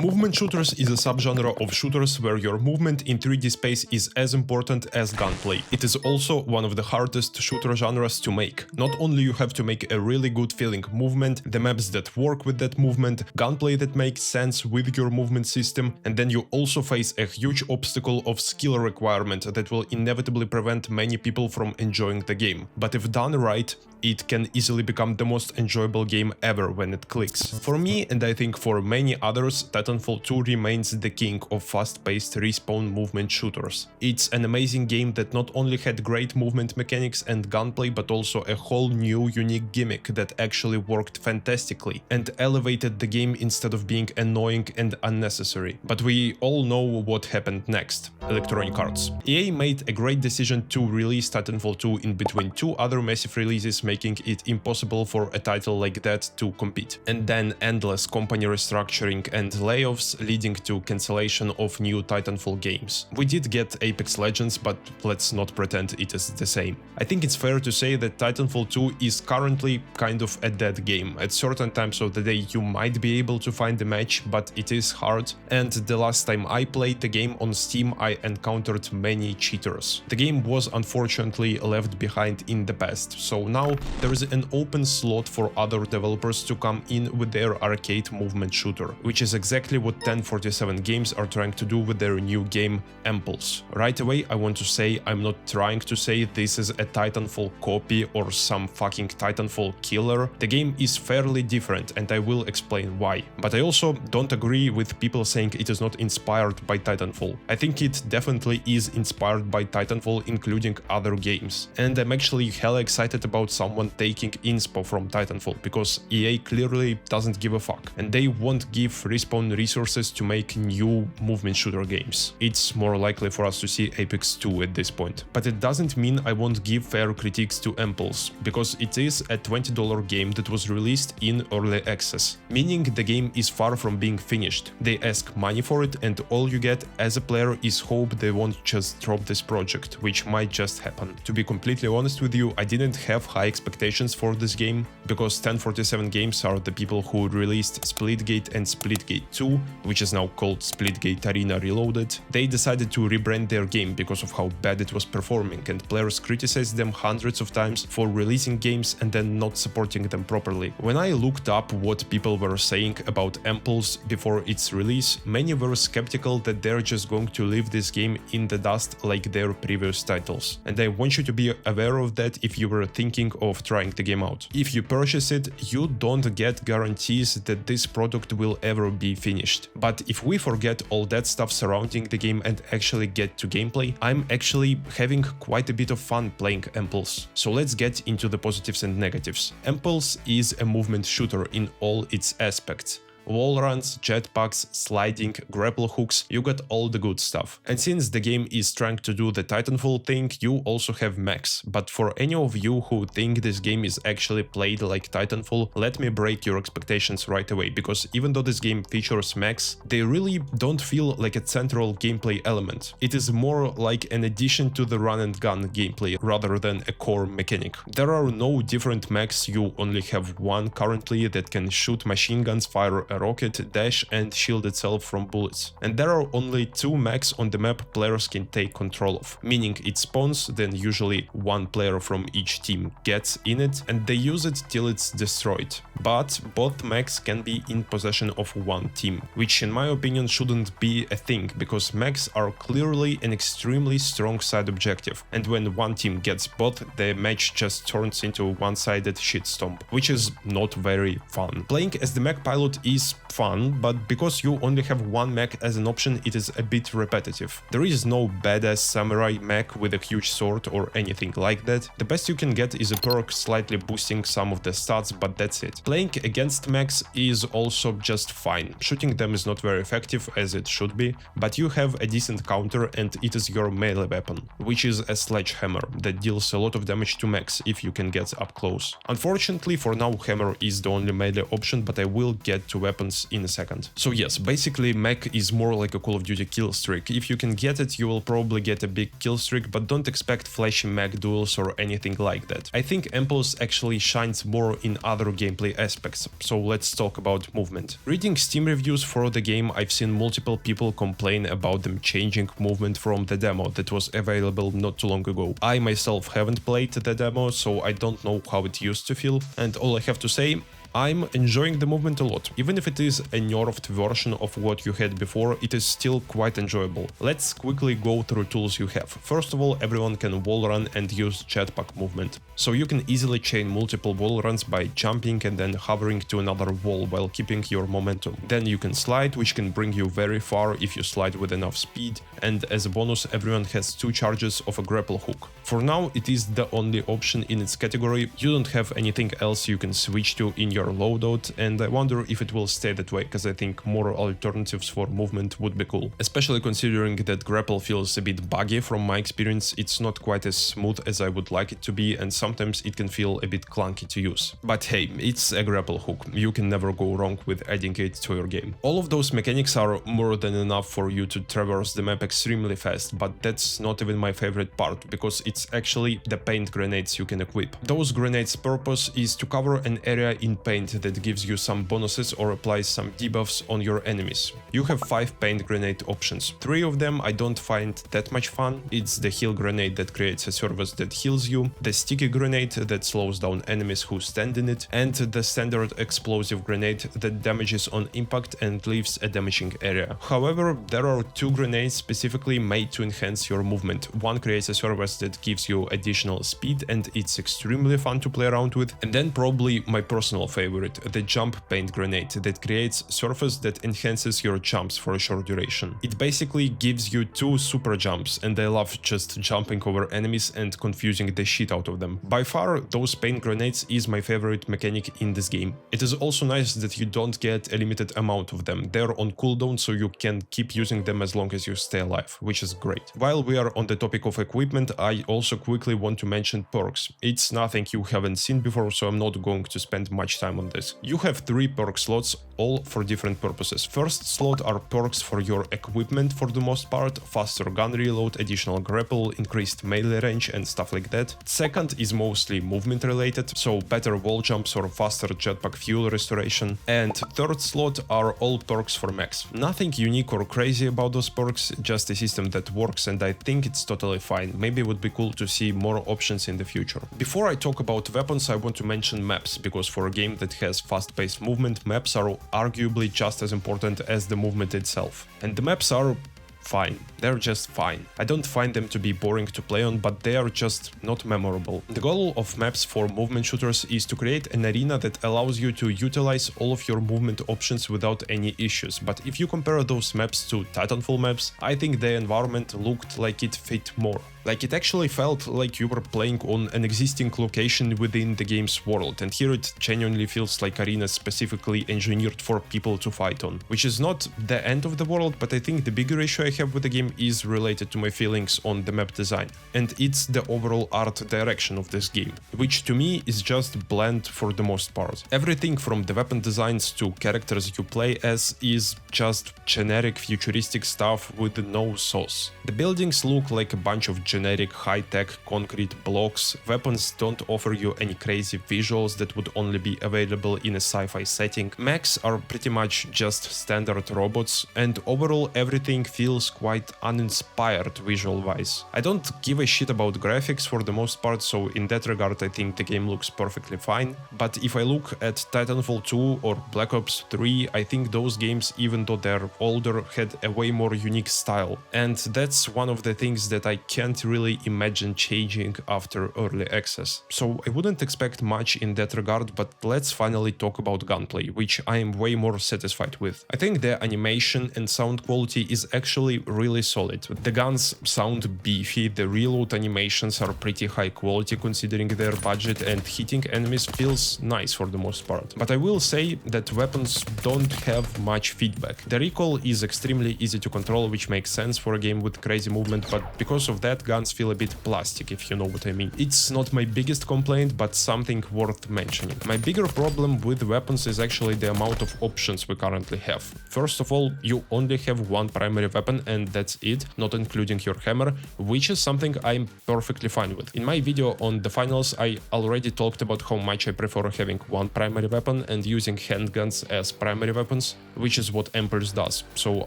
Movement shooters is a subgenre of shooters where your movement in 3D space is as important as gunplay. It is also one of the hardest shooter genres to make. Not only you have to make a really good feeling movement, the maps that work with that movement, gunplay that makes sense with your movement system, and then you also face a huge obstacle of skill requirement that will inevitably prevent many people from enjoying the game. But if done right, it can easily become the most enjoyable game ever when it clicks. For me, and I think for many others, Titanfall 2 remains the king of fast-paced respawn movement shooters. It's an amazing game that not only had great movement mechanics and gunplay, but also a whole new unique gimmick that actually worked fantastically and elevated the game instead of being annoying and unnecessary. But we all know what happened next. Electronic Arts. EA made a great decision to release Titanfall 2 in between two other massive releases, making it impossible for a title like that to compete. And then endless company restructuring and layoffs leading to cancellation of new Titanfall games. We did get Apex Legends, but let's not pretend it is the same. I think it's fair to say that Titanfall 2 is currently kind of a dead game. At certain times of the day you might be able to find a match, but it is hard, and the last time I played the game on Steam I encountered many cheaters. The game was unfortunately left behind in the past, so now there is an open slot for other developers to come in with their arcade movement shooter, which is exactly what 1047 Games are trying to do with their new game Empulse. Right away I want to say I'm not trying to say this is a Titanfall copy or some fucking Titanfall killer. The game is fairly different and I will explain why. But I also don't agree with people saying it is not inspired by Titanfall. I think it definitely is inspired by Titanfall, including other games. And I'm actually hella excited about someone taking inspo from Titanfall, because EA clearly doesn't give a fuck, and they won't give Respawn resources to make new movement shooter games. It's more likely for us to see Apex 2 at this point. But it doesn't mean I won't give fair critiques to Empulse, because it is a $20 game that was released in early access, meaning the game is far from being finished. They ask money for it, and all you get as a player is hope they won't just drop this project, which might just happen. To be completely honest with you, I didn't have high expectations for this game, because 1047 Games are the people who released Splitgate and Splitgate 2, which is now called Splitgate Arena Reloaded. They decided to rebrand their game because of how bad it was performing, and players criticized them hundreds of times for releasing games and then not supporting them properly. When I looked up what people were saying about Empulse before its release, many were skeptical that they're just going to leave this game in the dust like their previous titles. And I want you to be aware of that if you were thinking of trying the game out. If you purchase it, you don't get guarantees that this product will ever be finished. But if we forget all that stuff surrounding the game and actually get to gameplay, I'm actually having quite a bit of fun playing Empulse. So let's get into the positives and negatives. Empulse is a movement shooter in all its aspects. Wall runs, jetpacks, sliding, grapple hooks, you got all the good stuff. And since the game is trying to do the Titanfall thing, you also have mechs. But for any of you who think this game is actually played like Titanfall, let me break your expectations right away, because even though this game features mechs, they really don't feel like a central gameplay element. It is more like an addition to the run and gun gameplay rather than a core mechanic. There are no different mechs, you only have one currently that can shoot machine guns, fire a rocket, dash and shield itself from bullets. And there are only two mechs on the map players can take control of, meaning it spawns, then usually one player from each team gets in it and they use it till it's destroyed. But both mechs can be in possession of one team, which in my opinion shouldn't be a thing, because mechs are clearly an extremely strong side objective, and when one team gets both, the match just turns into a one-sided shitstomp, which is not very fun. Playing as the mech pilot is fun, but because you only have one mech as an option, it is a bit repetitive. There is no badass samurai mech with a huge sword or anything like that. The best you can get is a perk slightly boosting some of the stats, but that's it. Playing against mechs is also just fine. Shooting them is not very effective, as it should be, but you have a decent counter and it is your melee weapon, which is a sledgehammer that deals a lot of damage to mechs if you can get up close. Unfortunately for now, hammer is the only melee option, but I will get to weapons this in a second. So yes, basically mech is more like a Call of Duty kill streak. If you can get it, you will probably get a big kill streak, but don't expect flashy mech duels or anything like that. I think Empulse actually shines more in other gameplay aspects, so let's talk about movement. Reading Steam reviews for the game, I've seen multiple people complain about them changing movement from the demo that was available not too long ago. I myself haven't played the demo, so I don't know how it used to feel, and all I have to say, I'm enjoying the movement a lot. Even if it is a nerfed version of what you had before, it is still quite enjoyable. Let's quickly go through tools you have. First of all, everyone can wall run and use jetpack movement. So you can easily chain multiple wall runs by jumping and then hovering to another wall while keeping your momentum. Then you can slide, which can bring you very far if you slide with enough speed, and as a bonus everyone has 2 charges of a grapple hook. For now it is the only option in its category, you don't have anything else you can switch to in your loadout, and I wonder if it will stay that way, because I think more alternatives for movement would be cool. Especially considering that grapple feels a bit buggy from my experience, it's not quite as smooth as I would like it to be, and sometimes it can feel a bit clunky to use. But hey, it's a grapple hook, you can never go wrong with adding it to your game. All of those mechanics are more than enough for you to traverse the map extremely fast, but that's not even my favorite part, because it's actually the paint grenades you can equip. Those grenades' purpose is to cover an area in paint that gives you some bonuses or applies some debuffs on your enemies. You have 5 paint grenade options. 3 of them I don't find that much fun. It's the heal grenade that creates a surface that heals you, the sticky grenade that slows down enemies who stand in it, and the standard explosive grenade that damages on impact and leaves a damaging area. However, there are 2 grenades specifically made to enhance your movement. One creates a surface that gives you additional speed and it's extremely fun to play around with, and then probably my personal favorite, the jump paint grenade that creates surface that enhances your jumps for a short duration. It basically gives you 2 super jumps, and I love just jumping over enemies and confusing the shit out of them. By far, those paint grenades is my favorite mechanic in this game. It is also nice that you don't get a limited amount of them. They're on cooldown, so you can keep using them as long as you stay alive, which is great. While we are on the topic of equipment, I also quickly want to mention perks. It's nothing you haven't seen before, so I'm not going to spend much time on this. You have 3 perk slots, all for different purposes. First slot are perks for your equipment for the most part, faster gun reload, additional grapple, increased melee range and stuff like that. Second is mostly movement related, so better wall jumps or faster jetpack fuel restoration. And third slot are all perks for mechs. Nothing unique or crazy about those perks, just a system that works, and I think it's totally fine. Maybe it would be cool to see more options in the future. Before I talk about weapons, I want to mention maps, because for a game that has fast-paced movement, maps are arguably just as important as the movement itself. And the maps are fine. They're just fine. I don't find them to be boring to play on, but they are just not memorable. The goal of maps for movement shooters is to create an arena that allows you to utilize all of your movement options without any issues, but if you compare those maps to Titanfall maps, I think the environment looked like it fit more. Like it actually felt like you were playing on an existing location within the game's world, and here it genuinely feels like arenas specifically engineered for people to fight on. Which is not the end of the world, but I think the bigger issue I have with the game is related to my feelings on the map design, and it's the overall art direction of this game, which to me is just bland for the most part. Everything from the weapon designs to characters you play as is just generic futuristic stuff with no sauce. The buildings look like a bunch of generic high-tech concrete blocks, weapons don't offer you any crazy visuals that would only be available in a sci-fi setting, mechs are pretty much just standard robots, and overall everything feels quite uninspired visual-wise. I don't give a shit about graphics for the most part, so in that regard I think the game looks perfectly fine, but if I look at Titanfall 2 or Black Ops 3, I think those games, even though they're older, had a way more unique style, and that's one of the things that I can't really imagine changing after early access. So I wouldn't expect much in that regard, but let's finally talk about gunplay, which I am way more satisfied with. I think the animation and sound quality is actually simply really solid. The guns sound beefy, the reload animations are pretty high quality considering their budget, and hitting enemies feels nice for the most part. But I will say that weapons don't have much feedback. The recoil is extremely easy to control, which makes sense for a game with crazy movement, but because of that, guns feel a bit plastic, if you know what I mean. It's not my biggest complaint, but something worth mentioning. My bigger problem with weapons is actually the amount of options we currently have. First of all, you only have one primary weapon and that's it, not including your hammer, which is something I'm perfectly fine with. In my video on the finals, I already talked about how much I prefer having one primary weapon and using handguns as primary weapons, which is what Empulse does, so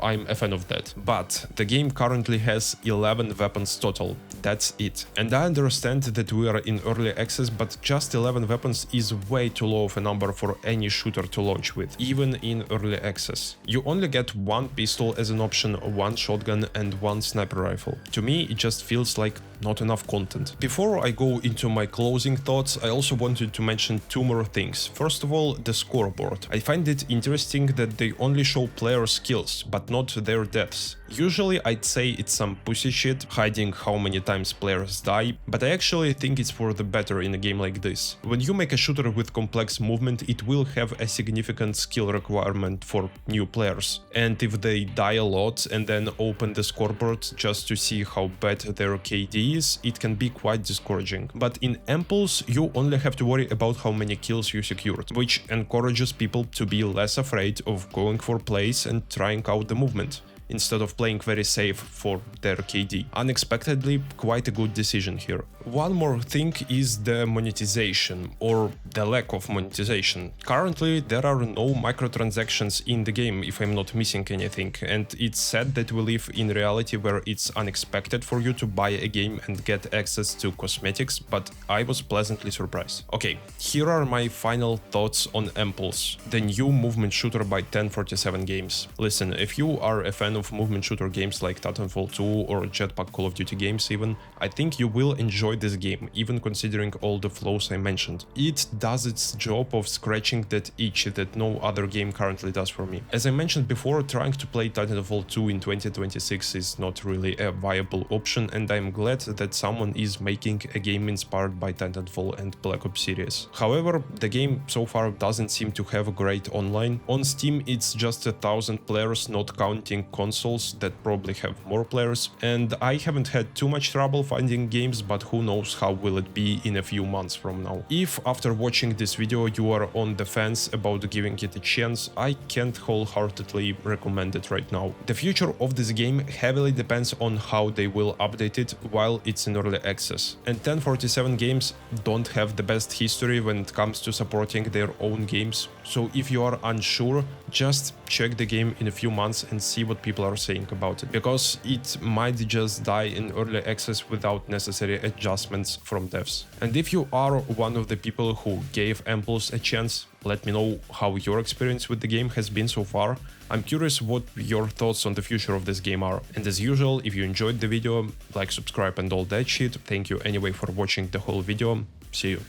I'm a fan of that. But the game currently has 11 weapons total, that's it. And I understand that we are in early access, but just 11 weapons is way too low of a number for any shooter to launch with, even in early access. You only get one pistol as an option, one shotgun and one sniper rifle. To me, it just feels like not enough content. Before I go into my closing thoughts, I also wanted to mention two more things. First of all, the scoreboard. I find it interesting that they only show player skills, but not their deaths. Usually I'd say it's some pussy shit, hiding how many times players die, but I actually think it's for the better in a game like this. When you make a shooter with complex movement, it will have a significant skill requirement for new players. And if they die a lot and then open the scoreboard just to see how bad their KD is, it can be quite discouraging. But in Empulse, you only have to worry about how many kills you secured, which encourages people to be less afraid of going for plays and trying out the movement, instead of playing very safe for their KD. Unexpectedly, quite a good decision here. One more thing is the monetization, or the lack of monetization. Currently, there are no microtransactions in the game, if I'm not missing anything, and it's sad that we live in reality where it's unexpected for you to buy a game and get access to cosmetics, but I was pleasantly surprised. Okay, here are my final thoughts on Empulse, the new movement shooter by 1047 Games. Listen, if you are a fan of movement shooter games like Titanfall 2 or Jetpack Call of Duty games even, I think you will enjoy this game, even considering all the flaws I mentioned. It does its job of scratching that itch that no other game currently does for me. As I mentioned before, trying to play Titanfall 2 in 2026 is not really a viable option, and I'm glad that someone is making a game inspired by Titanfall and Black Ops series. However, the game so far doesn't seem to have a great online. On Steam it's just 1,000 players, not counting consoles that probably have more players, and I haven't had too much trouble finding games, but who knows how will it be in a few months from now. If after watching this video you are on the fence about giving it a chance, I can't wholeheartedly recommend it right now. The future of this game heavily depends on how they will update it while it's in early access, and 1047 Games don't have the best history when it comes to supporting their own games, so if you are unsure, just check the game in a few months and see what people are saying about it, because it might just die in early access without necessary adjustments from devs. And if you are one of the people who gave Empulse a chance, let me know how your experience with the game has been so far. I'm curious what your thoughts on the future of this game are. And as usual, if you enjoyed the video, like, subscribe and all that shit. Thank you anyway for watching the whole video. See you.